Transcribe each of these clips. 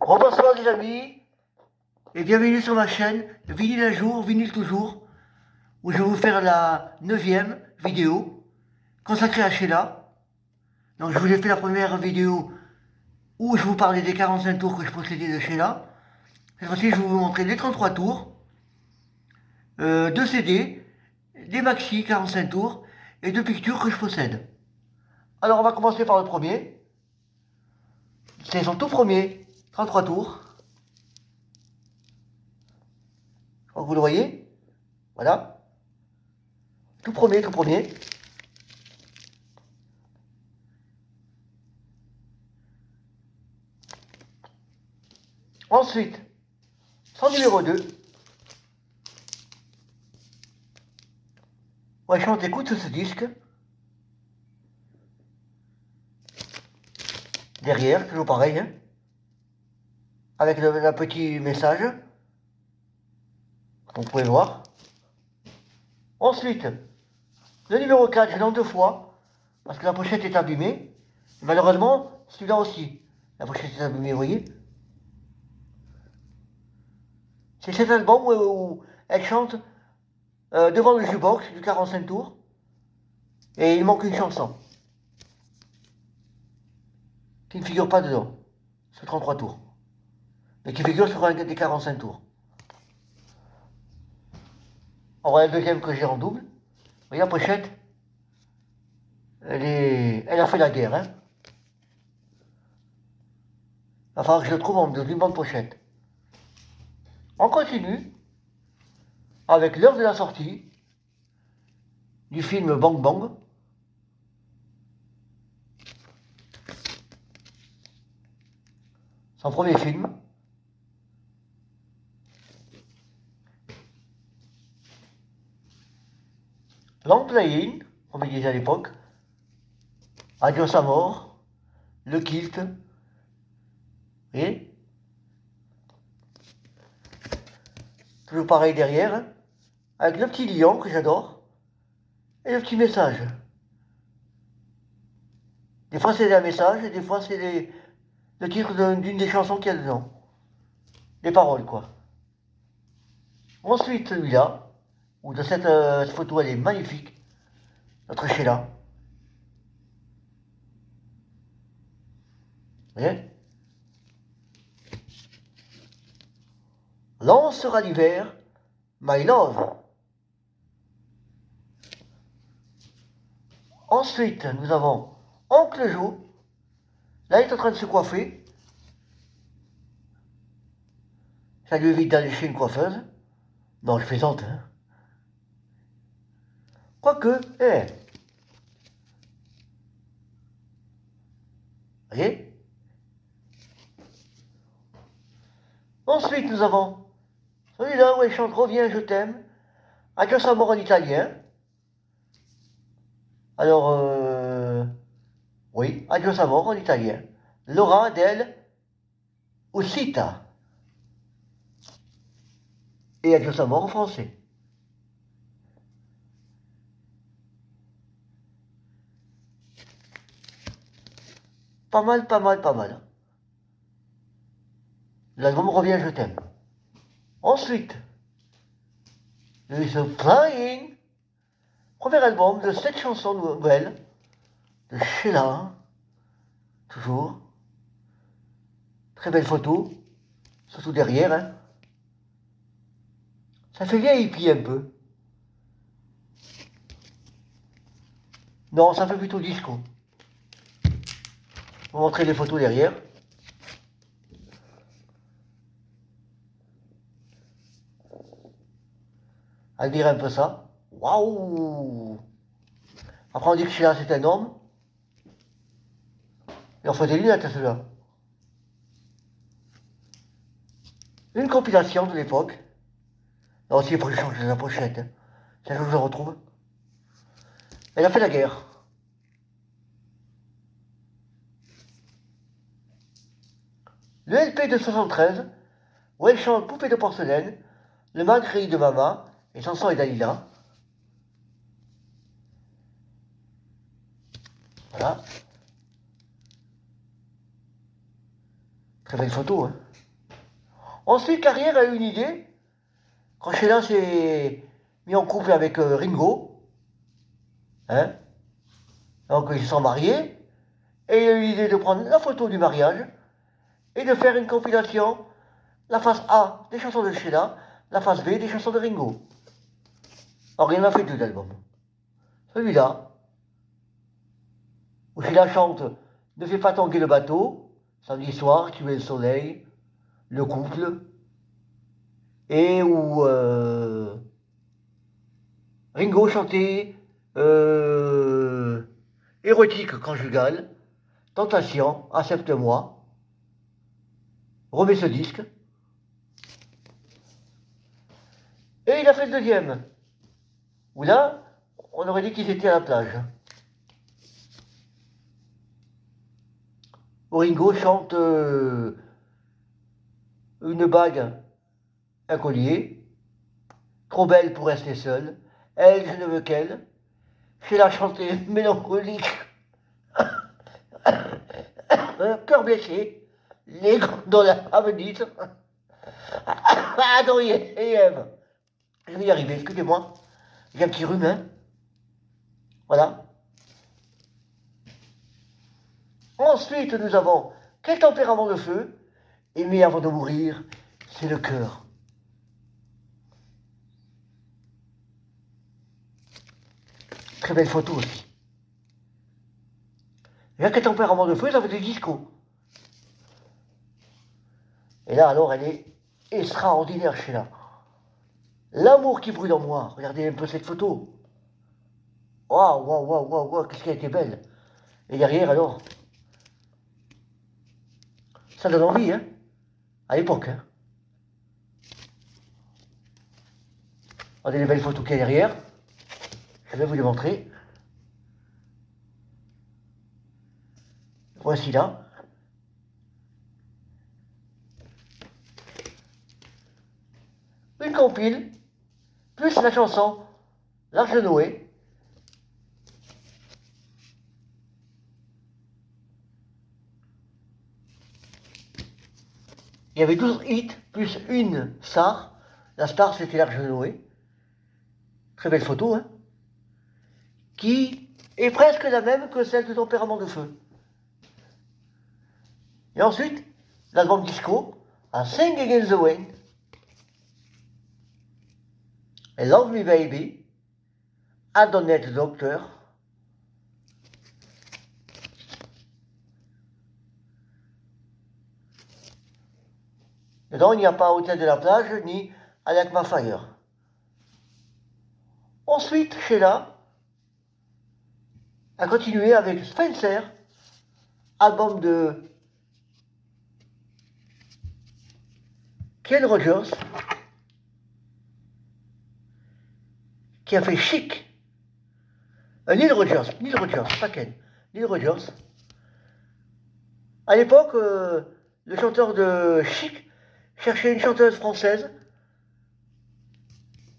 Rebonsoir les amis, et bienvenue sur ma chaîne Vinyle un jour, vinyle toujours, où je vais vous faire la 9e vidéo consacrée à Sheila. Donc je vous ai fait la première vidéo où je vous parlais des 45 tours que je possédais de Sheila. Cette fois-ci je vais vous montrer les 33 tours, 2 CD, des maxi 45 tours et 2 pictures que je possède. Alors on va commencer par le premier. C'est son tout premier 33 tours. Je crois que vous le voyez. Voilà. Tout premier, tout premier. Ensuite, son numéro 2. Ouais, chante écoute ce disque. Derrière, toujours pareil. Hein, avec le petit message. Vous pouvez voir. Ensuite, le numéro 4, je l'ai en 2 fois. Parce que la pochette est abîmée. Malheureusement, celui-là aussi. La pochette est abîmée, vous voyez. C'est cet album où elle chante devant le jukebox du 45 tours. Et il manque une chanson. Qui ne figure pas dedans. Sur 33 tours. Mais qui figure sur un des 45 tours. On voit le deuxième que j'ai en double. Vous voyez la pochette? Elle a fait la guerre. Hein. Il va falloir que je le trouve en d'une bonne pochette. On continue avec l'heure de la sortie du film Bang Bang. Son premier film. Long Playing, on me disait à l'époque. Adios à mort. Le Kilt. Et toujours pareil derrière. Hein, avec le petit lion que j'adore. Et le petit message. Des fois c'est un message et des fois c'est le titre d'une des chansons qu'il y a dedans. Les paroles quoi. Ensuite celui-là, où de cette photo elle est magnifique. Notre Sheila. Vous voyez? Lancera l'hiver, My Love. Ensuite, nous avons Oncle Joe. Là, il est en train de se coiffer. Ça lui évite d'aller chez une coiffeuse. Non, je plaisante. Hein. Quoique, vous voyez? Ensuite, nous avons celui-là où elle chante Reviens, je t'aime. Adios amore en italien. Alors, oui, Adios amore en italien. Laura del Uscita. Et Adios amore en français. Pas mal, pas mal, pas mal. L'album Reviens, je t'aime. Ensuite, The Flying. Premier album de 7 chansons nouvelles de Sheila. Toujours. Très belle photo. Surtout derrière. Hein. Ça fait vieille hippie un peu. Non, ça fait plutôt disco. Je vais vous montrer les photos derrière. Elle dirait un peu ça. Waouh! Après on dit que Sheila c'est un homme. Il en faut des lunettes celui-là. Une compilation de l'époque. Là aussi il faut que je change la pochette. Hein. C'est un jour que je retrouve. Elle a fait la guerre. Le LP de 73, où elle chante Poupée de porcelaine, Le malgré de Mama et Chanson et Dalila. Voilà. Très belle photo, hein. Ensuite, Carrière a eu une idée, quand Sheila s'est mis en couple avec Ringo, hein. Donc ils se sont mariés, et il a eu l'idée de prendre la photo du mariage, et de faire une compilation, la face A des chansons de Sheila, la face B des chansons de Ringo. Alors il en a fait 2 albums. Celui-là, où Sheila chante Ne fais pas tanguer le bateau, samedi soir, tu es le soleil, le couple, et où Ringo chantait érotique conjugale, tentation, accepte-moi, remets ce disque. Et il a fait le deuxième, où là, on aurait dit qu'ils étaient à la plage. Où Ringo chante une bague, un collier, trop belle pour rester seule, elle, je ne veux qu'elle. Sheila chantait mélancolique, cœur blessé, les gondoles à Venise. Attends, Ève, je vais y arriver, excusez-moi. J'ai un petit rhume, hein. Voilà. Ensuite, nous avons Quel tempérament de feu. Aimer avant de mourir, c'est le cœur. Très belle photo aussi. Et là, Quel tempérament de feu, ça fait du disco. Et là, alors, elle est extraordinaire, Sheila. L'amour qui brûle en moi. Regardez un peu cette photo. Waouh, waouh, waouh, waouh, waouh, qu'est-ce qu'elle était belle. Et derrière, alors, ça donne envie, hein, à l'époque. Hein. Regardez les belles photos qu'il y a derrière. Je vais vous les montrer. Voici là. Une compile, plus la chanson L'Arche de Noé. Il y avait 12 hits, plus une star. La star, c'était l'Arche de Noé. Très belle photo, hein. Qui est presque la même que celle de Tempérament de feu. Et ensuite, l'album disco, à Sing Against the Wind, et Love Me Baby, I Don't Need a Doctor. Dedans, il n'y a pas Hôtel de la Plage, ni I Like My Fire. Ensuite, Sheila a continué avec Spencer, album de Ken Rogers, qui a fait Chic. Neil Rogers, pas Ken. Neil Rogers. À l'époque, le chanteur de Chic cherchait une chanteuse française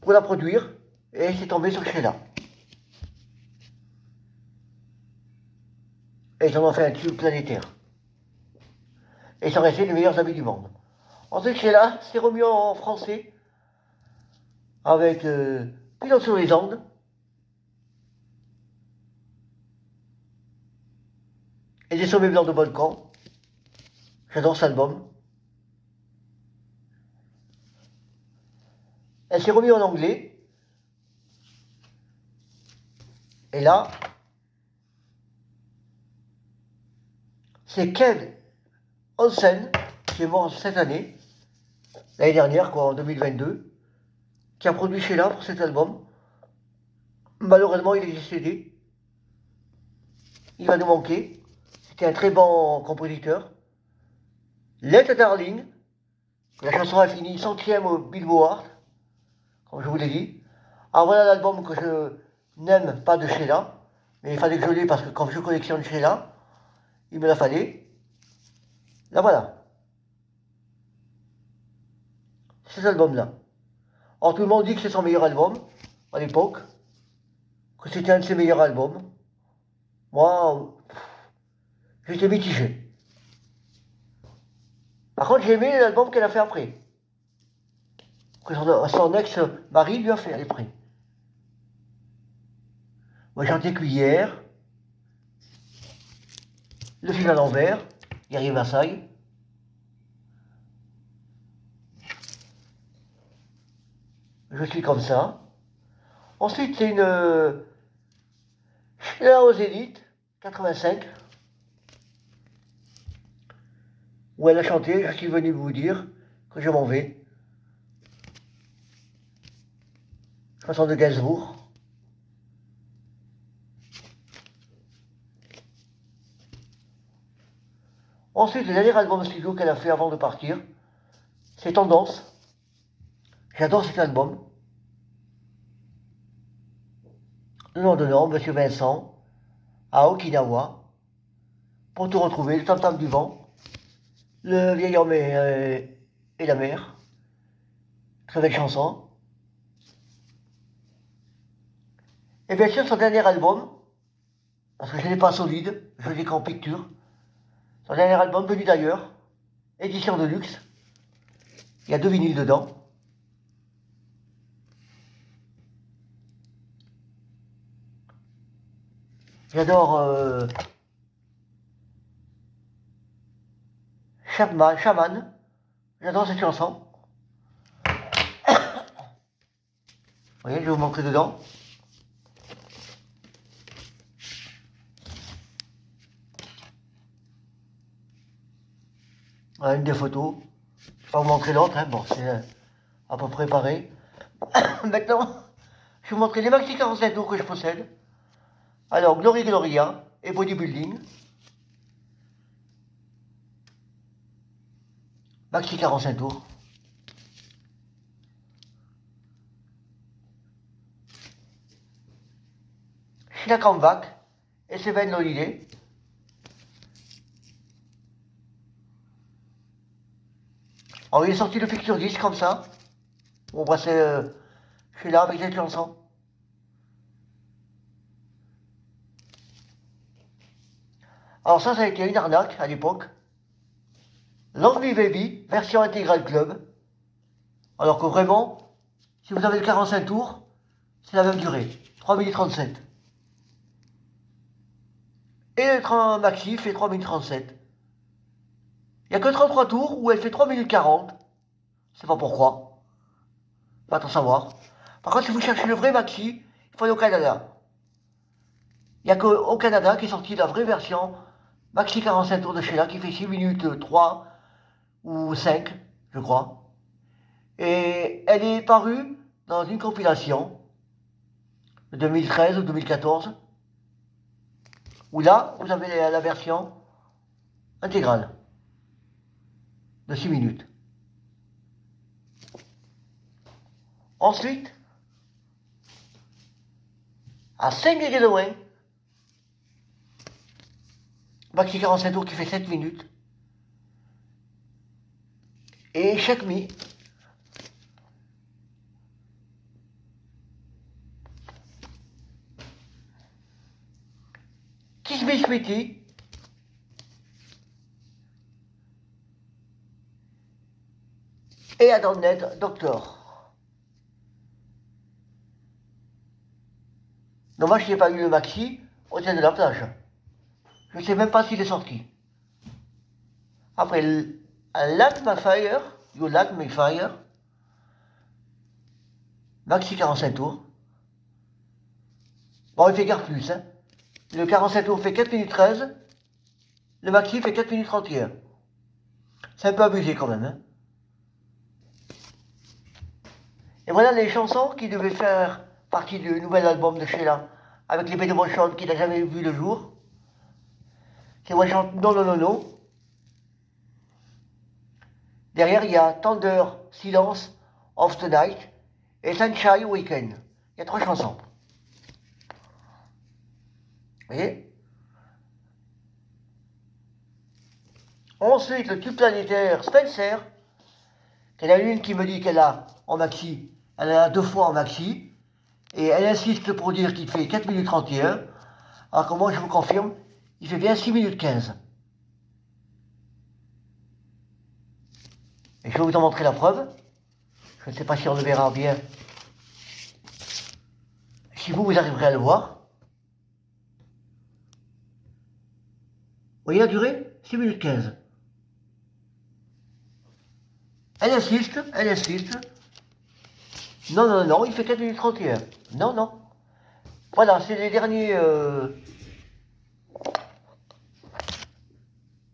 pour la produire, et il s'est tombé sur Sheila. Et ils en ont fait un tube planétaire. Et ils sont restés les meilleurs amis du monde. Ensuite, Sheila s'est remis en français avec Pilote sur les Andes. Et des sommets blancs de volcan. J'adore cet album. Elle s'est remise en anglais. Et là, c'est Ken Olsen, qui est mort cette année, l'année dernière, quoi, en 2022, qui a produit Sheila pour cet album. Malheureusement, il est décédé. Il va nous manquer. C'était un très bon compositeur. Let a Darling, la chanson a fini 100e au Billboard, comme je vous l'ai dit. Alors voilà l'album que je n'aime pas de Sheila, mais il fallait que je l'ai parce que quand je collectionne Sheila, il me la fallait. Là voilà. C'est cet album-là. Alors tout le monde dit que c'est son meilleur album, à l'époque, que c'était un de ses meilleurs albums. Moi, j'étais mitigé. Par contre, j'ai aimé l'album qu'elle a fait après. Que son ex-mari lui a fait après. Moi, j'ai chanté Cuillère, Le fil à l'envers, Guerrier Versailles. Je suis comme ça. Ensuite, c'est une Sheila au Zénith, 85, où elle a chanté Je suis venu vous dire que je m'en vais. Chanson de Gainsbourg. Ensuite, le dernier album studio qu'elle a fait avant de partir, c'est Tendance. J'adore cet album. Le nom de nom, Monsieur Vincent, à Okinawa, pour tout retrouver, le tam-tam du vent, le vieil homme et la mer. Très belle chanson. Et bien sûr, son dernier album, parce que je n'ai pas solide, je l'ai qu'en picture. Son dernier album, Venu d'ailleurs, édition de luxe. Il y a 2 vinyles dedans. J'adore Shaman. J'adore cette chanson. Vous voyez, je vais vous montrer dedans. Voilà une des photos. Je vais pas vous montrer l'autre, hein. Bon, c'est à peu près pareil. Maintenant, je vais vous montrer les maxi 45 tours que je possède. Alors, Glory Gloria et Bodybuilding. Maxi 45 tours. Sheila Comeback et Seven Holiday. Alors, il est sorti le picture disc comme ça. Bon, bah, je suis là avec cette chanson. Alors, ça a été une arnaque à l'époque. Long Live Baby, version intégrale club. Alors que vraiment, si vous avez le 45 tours, c'est la même durée. 3 minutes 37. Et le maxi fait 3 minutes 37. Il n'y a que 33 tours où elle fait 3 minutes 40. Je sais pas pourquoi. Pas trop savoir. Par contre, si vous cherchez le vrai maxi, il faut aller au Canada. Il n'y a qu'au Canada qui est sorti la vraie version maxi 45 tours de Sheila qui fait 6 minutes 3 ou 5, je crois. Et elle est parue dans une compilation de 2013 ou 2014 où là, vous avez la version intégrale de 6 minutes. Ensuite, à 5 degrés de loin, maxi 45 tours qui fait 7 minutes. Et Check Me. Kiss Me Sweetie. Et Adonnet Doctor. Dommage qu'il n'y ait pas eu le maxi au sein de la plage. Je ne sais même pas s'il est sorti. Après, Light My Fire, You Light My Fire, maxi 45 tours. Bon, il fait guère plus, hein. Le 45 tours fait 4 minutes 13, le maxi fait 4 minutes 31. C'est un peu abusé quand même, hein. Et voilà les chansons qui devaient faire partie du nouvel album de Sheila, avec l'épée de One Shot qui n'a jamais vu le jour. C'est One Shot Non Non Non Non. Derrière, il y a Tender, Silence, of the Night et Sunshine Weekend. Il y a 3 chansons. Vous voyez? Ensuite, le tube planétaire Spencer. Il y en a une qui me dit qu'elle a en maxi, elle en a 2 fois en maxi, et elle insiste pour dire qu'il fait 4 minutes 31. Alors que moi, je vous confirme, il fait bien 6 minutes 15. Et je vais vous en montrer la preuve. Je ne sais pas si on le verra bien. Si vous arriverez à le voir. Vous voyez la durée? 6 minutes 15. Elle insiste, elle insiste. Non, non, non, il fait 4 minutes 31. Non, non. Voilà, c'est les derniers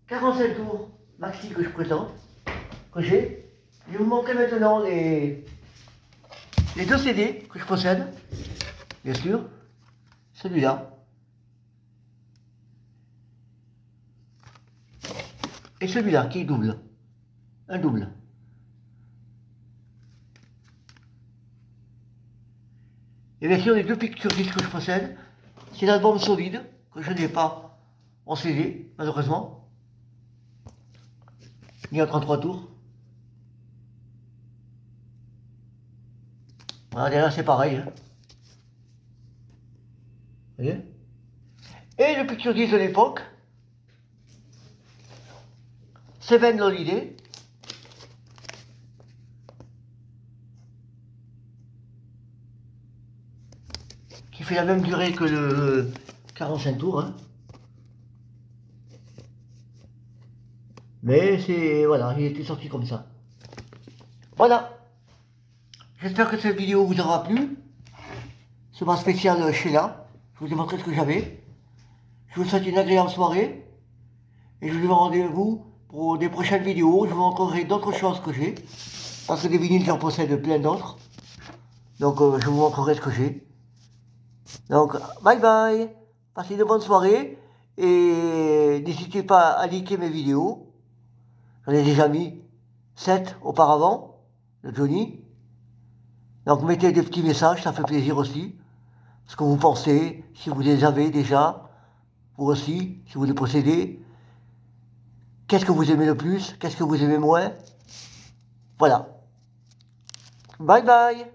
45 tours maxi que je présente, que j'ai. Je vais vous montrer maintenant les 2 CD que je possède, bien sûr. Celui-là. Et celui-là qui est double. Un double. Et bien sûr, les 2 pictures disques que je possède, c'est l'album solide, que je n'ai pas en CD, malheureusement. Ni en 33 tours. Voilà, derrière c'est pareil. Hein. Vous voyez? Et le picture disc de l'époque, Seven Holiday. Qui fait la même durée que le 45 tours. Hein. Mais c'est... Voilà, il était sorti comme ça. Voilà. J'espère que cette vidéo vous aura plu. Ce bas spécial Sheila. Je vous ai montré ce que j'avais. Je vous souhaite une agréable soirée. Et je vous donne rendez-vous pour des prochaines vidéos. Je vous montrerai d'autres choses que j'ai. Parce que des vinyles, j'en possède plein d'autres. Donc je vous montrerai ce que j'ai. Donc bye bye. Passez de bonnes soirées. Et n'hésitez pas à liker mes vidéos. J'en ai déjà mis 7 auparavant, de Johnny. Donc mettez des petits messages, ça fait plaisir aussi. Ce que vous pensez, si vous les avez déjà, vous aussi, si vous les possédez. Qu'est-ce que vous aimez le plus, qu'est-ce que vous aimez moins. Voilà. Bye bye.